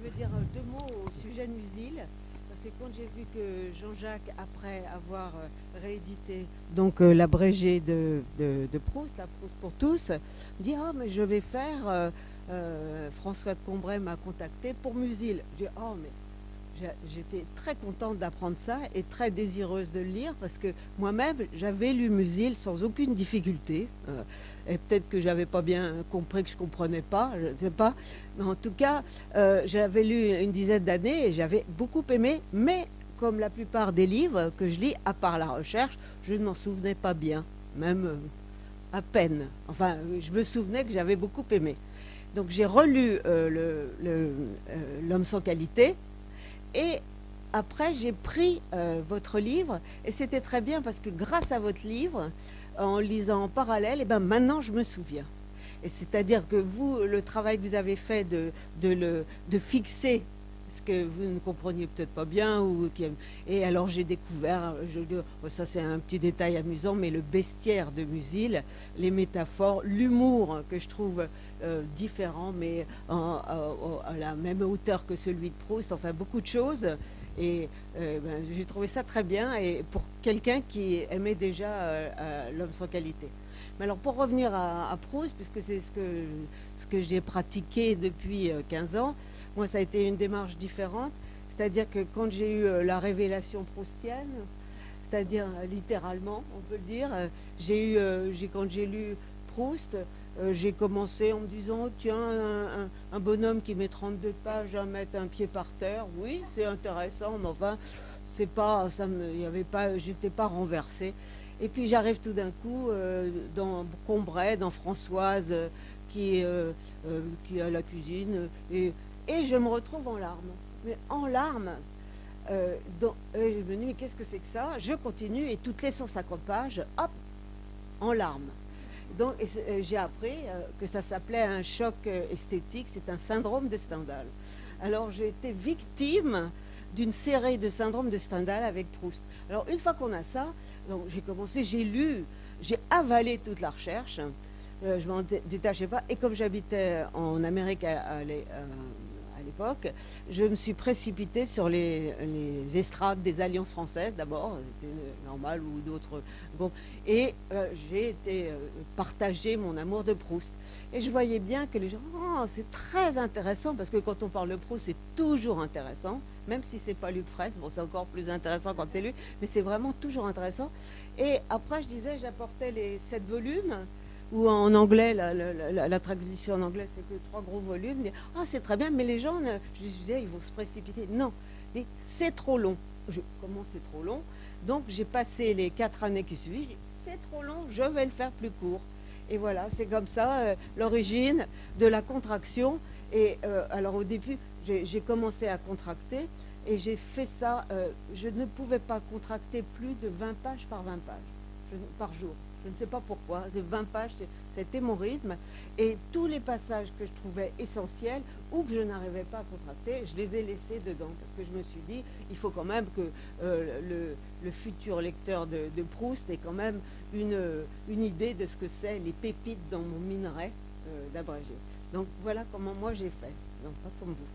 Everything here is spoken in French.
veux dire deux mots au sujet de Musil, parce que quand j'ai vu que Jean-Jacques, après avoir réédité donc l'abrégé de Proust, la Proust pour tous, me dit ah mais je vais faire François de Combray m'a contacté pour Musil. Je dis oh mais j'étais très contente d'apprendre ça et très désireuse de le lire parce que moi-même j'avais lu Musil sans aucune difficulté et peut-être que j'avais pas bien compris, que je comprenais pas, je ne sais pas, mais en tout cas j'avais lu une dizaine d'années et j'avais beaucoup aimé, mais comme la plupart des livres que je lis, à part la recherche, je ne m'en souvenais pas bien, même à peine. Enfin, je me souvenais que j'avais beaucoup aimé. Donc j'ai relu L'homme sans qualité. Et après, j'ai pris votre livre et c'était très bien parce que grâce à votre livre, en lisant en parallèle, et ben maintenant je me souviens. Et c'est-à-dire que vous, le travail que vous avez fait de fixer ce que vous ne compreniez peut-être pas bien, et alors j'ai découvert, ça c'est un petit détail amusant, mais le bestiaire de Musil, les métaphores, l'humour que je trouve différent, mais à la même hauteur que celui de Proust, enfin beaucoup de choses. Et ben, j'ai trouvé ça très bien, et pour quelqu'un qui aimait déjà L'homme sans qualité. Mais alors pour revenir à Proust, puisque c'est ce que j'ai pratiqué depuis 15 ans, moi ça a été une démarche différente. C'est-à-dire que quand j'ai eu la révélation proustienne, c'est-à-dire littéralement, on peut le dire, quand j'ai lu Proust, j'ai commencé en me disant tiens, un bonhomme qui met 32 pages à mettre un pied par terre, oui c'est intéressant, mais enfin c'est pas, y avait pas, j'étais pas renversée. Et puis j'arrive tout d'un coup dans Combray, dans Françoise qui est à la cuisine, et je me retrouve en larmes, mais en larmes. Et je me dis mais qu'est-ce que c'est que ça? Je continue et toutes les 150 pages, hop, en larmes. Donc j'ai appris que ça s'appelait un choc esthétique, c'est un syndrome de Stendhal. Alors j'ai été victime d'une série de syndromes de Stendhal avec Proust. Alors une fois qu'on a ça, donc j'ai commencé, j'ai lu, j'ai avalé toute la recherche, je m'en détachais pas, et comme j'habitais en Amérique à l'époque, je me suis précipitée sur les estrades des alliances françaises d'abord, c'était normal, ou d'autres groupes, et j'ai été partager mon amour de Proust. Et je voyais bien que les gens, oh, c'est très intéressant, parce que quand on parle de Proust, c'est toujours intéressant, même si c'est pas Luc Fraisse, bon c'est encore plus intéressant quand c'est lui, mais c'est vraiment toujours intéressant. Et après je disais, j'apportais les 7 volumes, ou en anglais, la traduction en anglais, c'est que 3 gros volumes. Ah, c'est très bien, mais les gens, je disais, ils vont se précipiter. Non, c'est trop long. Comment c'est trop long? Donc, j'ai passé les 4 années qui suivent. C'est trop long, je vais le faire plus court. Et voilà, c'est comme ça l'origine de la contraction. Et alors, au début, j'ai commencé à contracter et j'ai fait ça. Je ne pouvais pas contracter plus de 20 pages par 20 pages par jour. Je ne sais pas pourquoi, c'est 20 pages, c'était mon rythme. Et tous les passages que je trouvais essentiels ou que je n'arrivais pas à contracter, je les ai laissés dedans. Parce que je me suis dit, il faut quand même que le futur lecteur de Proust ait quand même une idée de ce que c'est les pépites dans mon minerai d'abrégé. Donc voilà comment moi j'ai fait, donc pas comme vous.